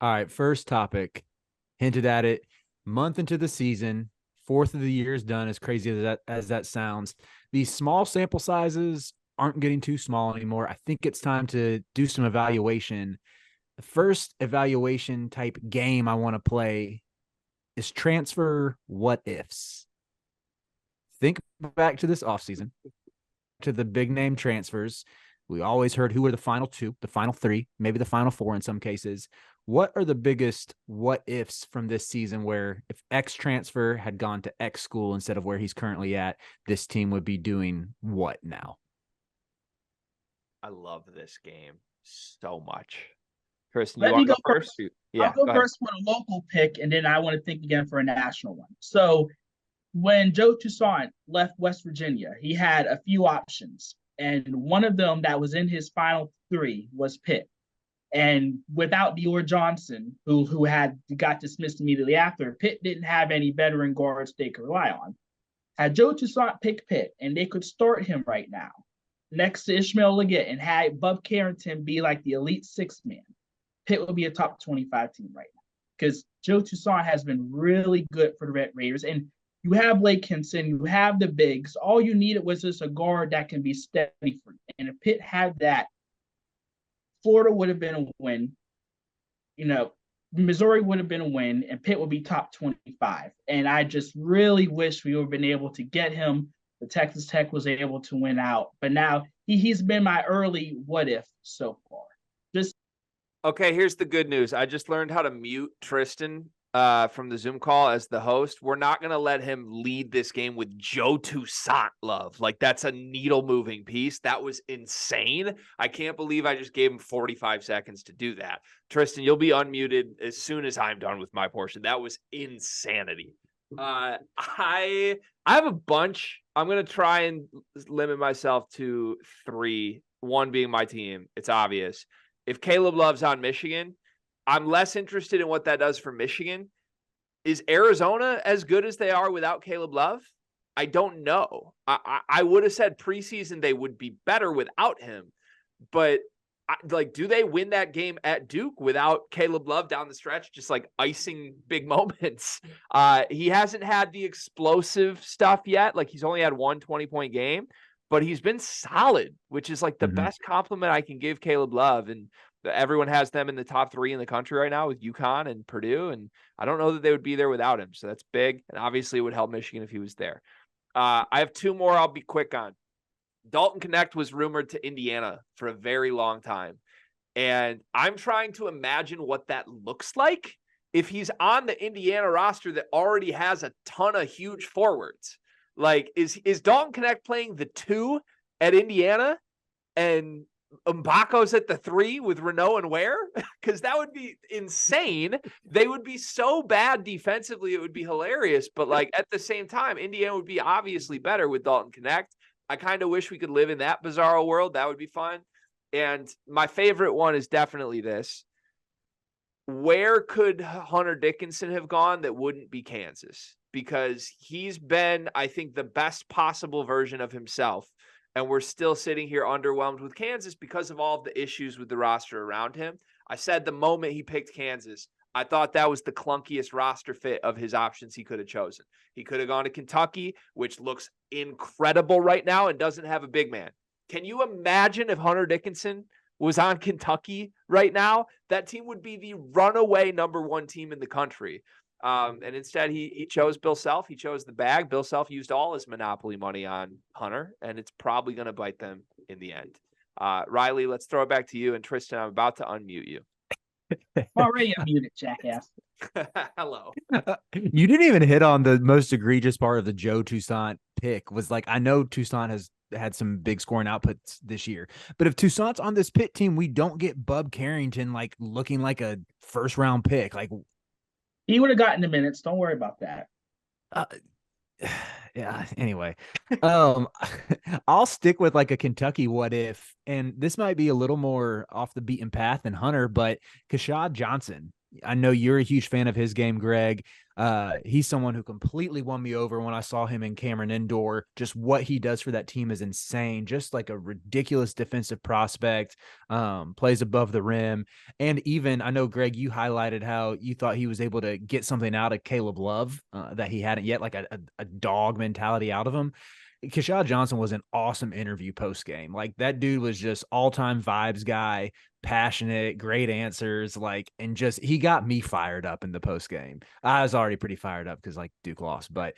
All right, first topic. Hinted at it. Month into the season, fourth of the year is done. As crazy as that sounds, these small sample sizes aren't getting too small anymore. I think it's time to do some evaluation. The first evaluation type game I want to play is transfer what ifs. Think back to this offseason, to the big name transfers. We always heard who were the final two, the final three, maybe the final four in some cases. What are the biggest what ifs from this season where if X transfer had gone to X school instead of where he's currently at, this team would be doing what now? I love this game so much. Kristen, you Let me want to go go first? Yeah, I'll go ahead. first with a local pick, and then I want to think again for a national one. So when Joe Toussaint left West Virginia, he had a few options, and one of them that was in his final three was Pitt. And without Dior Johnson, who got dismissed immediately after, Pitt didn't have any veteran guards they could rely on. Had Joe Toussaint picked Pitt, and they could start him right now next to Ishmael Leggett, and had Bub Carrington be like the elite sixth man, Pitt would be a top 25 team right now because Joe Toussaint has been really good for the Red Raiders. And you have Blake Hinson, you have the bigs. All you needed was just a guard that can be steady for you. And if Pitt had that, Florida would have been a win. Missouri would have been a win, and Pitt would be top 25. And I just really wish we would have been able to get him. The Texas Tech was able to win out. But now he's been my early what if so far. Okay, here's the good news. I just learned how to mute Tristan from the Zoom call as the host. We're not going to let him lead this game with Joe Toussaint love. Like, that's a needle-moving piece. That was insane. I can't believe I just gave him 45 seconds to do that. Tristan, you'll be unmuted as soon as I'm done with my portion. That was insanity. I have a bunch. I'm going to try and limit myself to three, one being my team. It's obvious. If Caleb Love's on Michigan, I'm less interested in what that does for Michigan. Is Arizona as good as they are without Caleb Love? I don't know. I would have said preseason they would be better without him. But, do they win that game at Duke without Caleb Love down the stretch, just like icing big moments? He hasn't had the explosive stuff yet. Like, he's only had one 20-point game. But he's been solid, which is like the best compliment I can give Caleb Love. And everyone has them in the top three in the country right now with UConn and Purdue. And I don't know that they would be there without him. So that's big. And obviously it would help Michigan if he was there. I have two more I'll be quick on. Dalton Knecht was rumored to Indiana for a very long time. And I'm trying to imagine what that looks like if he's on the Indiana roster that already has a ton of huge forwards. Like, is Dalton Knecht playing the 2 at Indiana and Mbako's at the 3 with Renault and Ware? Because that would be insane. They would be so bad defensively, it would be hilarious. But, like, at the same time, Indiana would be obviously better with Dalton Knecht. I kind of wish we could live in that bizarro world. That would be fun. And my favorite one is definitely this. Where could Hunter Dickinson have gone that wouldn't be Kansas? Because he's been, I think, the best possible version of himself. And we're still sitting here underwhelmed with Kansas because of all of the issues with the roster around him. I said the moment he picked Kansas, I thought that was the clunkiest roster fit of his options he could have chosen. He could have gone to Kentucky, which looks incredible right now and doesn't have a big man. Can you imagine if Hunter Dickinson was on Kentucky right now? That team would be the runaway number one team in the country. And instead, he chose Bill Self. He chose the bag. Bill Self used all his monopoly money on Hunter, and it's probably going to bite them in the end. Riley, let's throw it back to you. And Tristan, I'm about to unmute you. I'm already unmuted, jackass. Hello. You didn't even hit on the most egregious part of the Joe Toussaint pick. Was like, I know Toussaint has had some big scoring outputs this year, but if Toussaint's on this Pitt team, we don't get Bub Carrington like looking like a first round pick. Like, he would have gotten the minutes. Don't worry about that. Yeah. Anyway, I'll stick with like a Kentucky what if, and this might be a little more off the beaten path than Hunter, but Kashad Johnson. I know you're a huge fan of his game, Greg. He's someone who completely won me over when I saw him in Cameron Indoor. Just what he does for that team is insane. Just like a ridiculous defensive prospect, plays above the rim. And even, I know, Greg, you highlighted how you thought he was able to get something out of Caleb Love that he hadn't yet, like a dog mentality out of him. Keshad Johnson was an awesome interview post game. Like that dude was just all time vibes guy, passionate, great answers. Like, and just he got me fired up in the post game. I was already pretty fired up because like Duke lost, but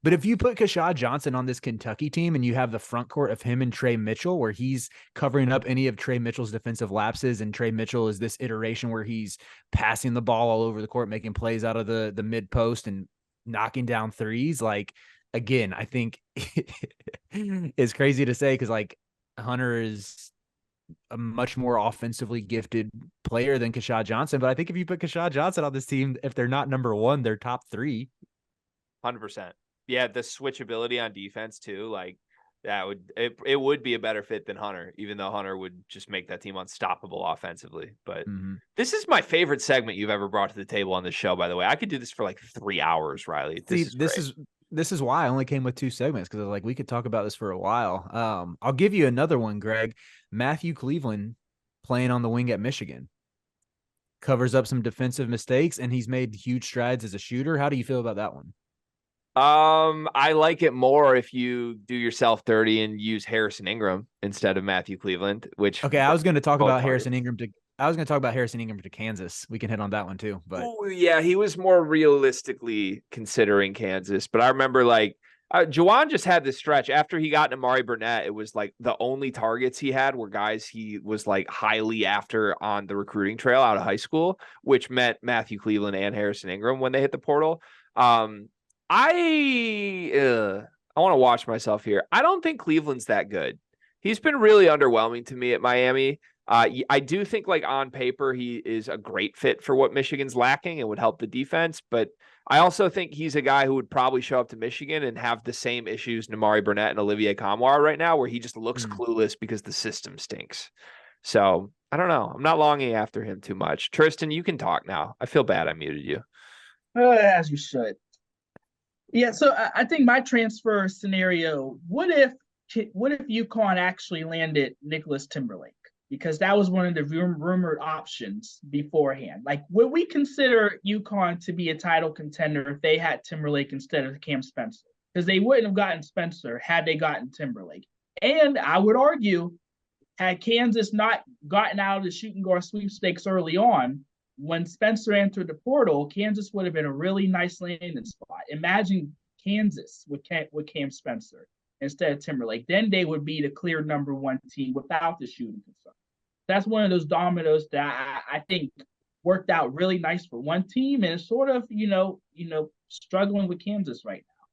if you put Keshad Johnson on this Kentucky team and you have the front court of him and Trey Mitchell, where he's covering up any of Trey Mitchell's defensive lapses, and Trey Mitchell is this iteration where he's passing the ball all over the court, making plays out of the mid post and knocking down threes, like. Again, I think it's crazy to say because like Hunter is a much more offensively gifted player than Keshad Johnson. But I think if you put Keshad Johnson on this team, if they're not number one, they're top 3. 100%. Yeah, the switchability on defense too. Like that it would be a better fit than Hunter, even though Hunter would just make that team unstoppable offensively. But this is my favorite segment you've ever brought to the table on this show, by the way. I could do this for like 3 hours, Riley. This is why I only came with 2 segments, because like we could talk about this for a while. I'll give you another one, Greg. Matthew Cleveland playing on the wing at Michigan covers up some defensive mistakes, and he's made huge strides as a shooter. How do you feel about that one? I like it more if you do yourself dirty and use Harrison Ingram instead of Matthew Cleveland, which I was going to talk about Harrison Ingram to Kansas. We can hit on that one too. But yeah, he was more realistically considering Kansas. But I remember like Juwan just had this stretch after he got Amari Burnett. It was like the only targets he had were guys he was like highly after on the recruiting trail out of high school, which meant Matthew Cleveland and Harrison Ingram when they hit the portal. I want to watch myself here. I don't think Cleveland's that good. He's been really underwhelming to me at Miami. I do think like on paper, he is a great fit for what Michigan's lacking and would help the defense. But I also think he's a guy who would probably show up to Michigan and have the same issues Namari Burnett and Olivier Kamwar right now, where he just looks clueless because the system stinks. So I don't know. I'm not longing after him too much. Tristan, you can talk now. I feel bad I muted you. As you should. Yeah, so I think my transfer scenario, what if UConn actually landed Nicholas Timberlake? Because that was one of the rumored options beforehand. Like, would we consider UConn to be a title contender if they had Timberlake instead of Cam Spencer? Because they wouldn't have gotten Spencer had they gotten Timberlake. And I would argue, had Kansas not gotten out of the shooting guard sweepstakes early on, when Spencer entered the portal, Kansas would have been a really nice landing spot. Imagine Kansas with Cam Spencer instead of Timberlake. Then they would be the clear number 1 team without the shooting concern. That's one of those dominoes that I think worked out really nice for one team, and it's sort of, struggling with Kansas right now.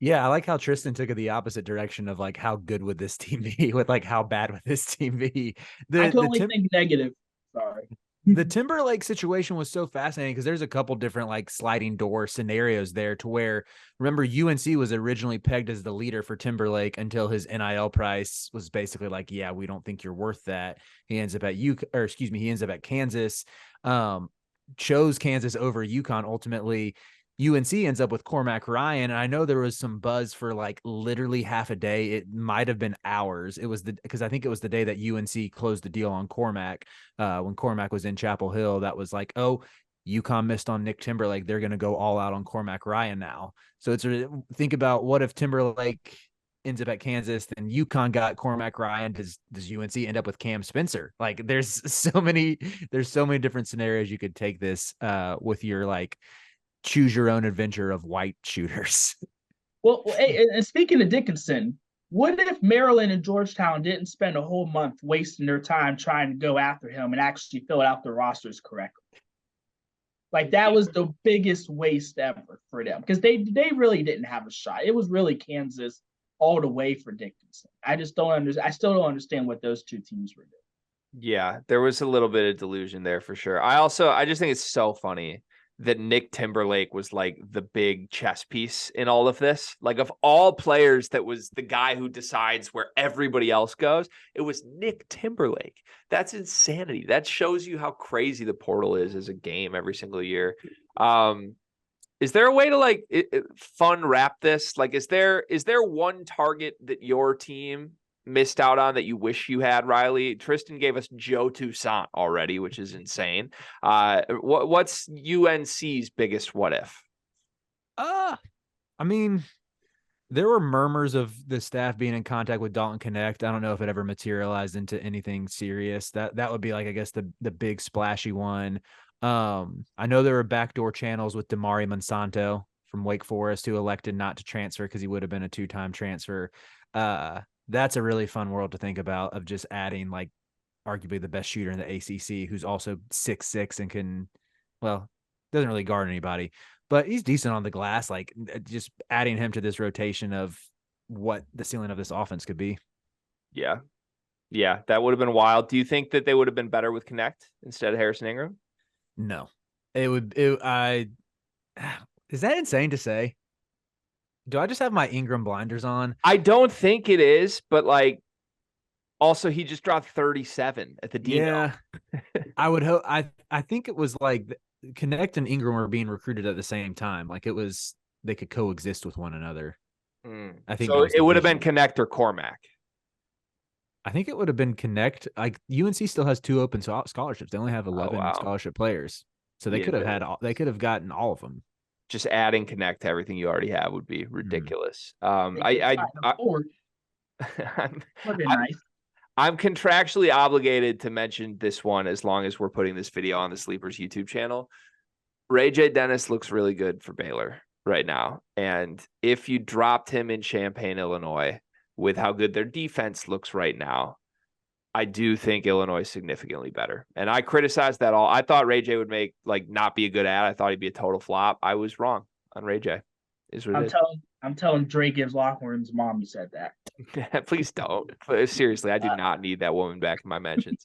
Yeah, I like how Tristan took it the opposite direction of like how good would this team be with like how bad would this team be. I can only think negative. Sorry. The Timberlake situation was so fascinating because there's a couple different like sliding door scenarios there to where, remember, UNC was originally pegged as the leader for Timberlake until his NIL price was basically like, yeah, we don't think you're worth that. He ends up at Kansas, chose Kansas over UConn. Ultimately, UNC ends up with Cormac Ryan. And I know there was some buzz for like literally half a day. It might have been hours. It was because I think it was the day that UNC closed the deal on Cormac. When Cormac was in Chapel Hill, that was like, oh, UConn missed on Nick Timberlake. They're going to go all out on Cormac Ryan now. So think about what if Timberlake ends up at Kansas, then UConn got Cormac Ryan. Does UNC end up with Cam Spencer? Like there's so many different scenarios you could take this with your like choose your own adventure of white shooters. Well, hey, and speaking of Dickinson, what if Maryland and Georgetown didn't spend a whole month wasting their time trying to go after him and actually fill out their rosters correctly? Like that was the biggest waste ever for them because they really didn't have a shot. It was really Kansas all the way for Dickinson. I still don't understand what those two teams were doing. Yeah, there was a little bit of delusion there for sure. I just think it's so funny that Nick Timberlake was like the big chess piece in all of this. Like of all players, that was the guy who decides where everybody else goes. It was Nick Timberlake. That's insanity. That shows you how crazy the portal is as a game every single year. Is there a way to like fun wrap this? Like, is there one target that your team missed out on that you wish you had, Riley? Tristan gave us Joe Toussaint already, which is insane. What's UNC's biggest what if? I mean, there were murmurs of the staff being in contact with Dalton Connect. I don't know if it ever materialized into anything serious. That would be like, I guess, the big splashy one. I know there were backdoor channels with Damari Monsanto from Wake Forest, who elected not to transfer because he would have been a 2-time transfer. That's a really fun world to think about, of just adding like arguably the best shooter in the ACC, who's also 6'6" and can, well, doesn't really guard anybody, but he's decent on the glass. Like, just adding him to this rotation of what the ceiling of this offense could be. Yeah, that would have been wild. Do you think that they would have been better with Connect instead of Harrison Ingram? No, is that insane to say? Do I just have my Ingram blinders on? I don't think it is, but like, also he just dropped 37 at the Dino. Yeah, I would hope. I think it was like Connect and Ingram were being recruited at the same time. Like, it was, they could coexist with one another. I think so. It would have been Connect or Cormac. I think it would have been Connect. Like, UNC still has 2 open scholarships. They only have 11 scholarship players, so they could have gotten all of them. Just adding Connect to everything you already have would be ridiculous. Would be nice. I'm contractually obligated to mention this one as long as we're putting this video on the Sleepers YouTube channel. RayJ Dennis looks really good for Baylor right now, and if you dropped him in Champaign, Illinois, with how good their defense looks right now, I do think Illinois is significantly better. And I criticized that all. I thought RayJ would not be a good ad. I thought he'd be a total flop. I was wrong on RayJ. I'm telling Dre Gibbs Lockwood's mom you said that. Please don't. Seriously, I do not need that woman back in my mentions.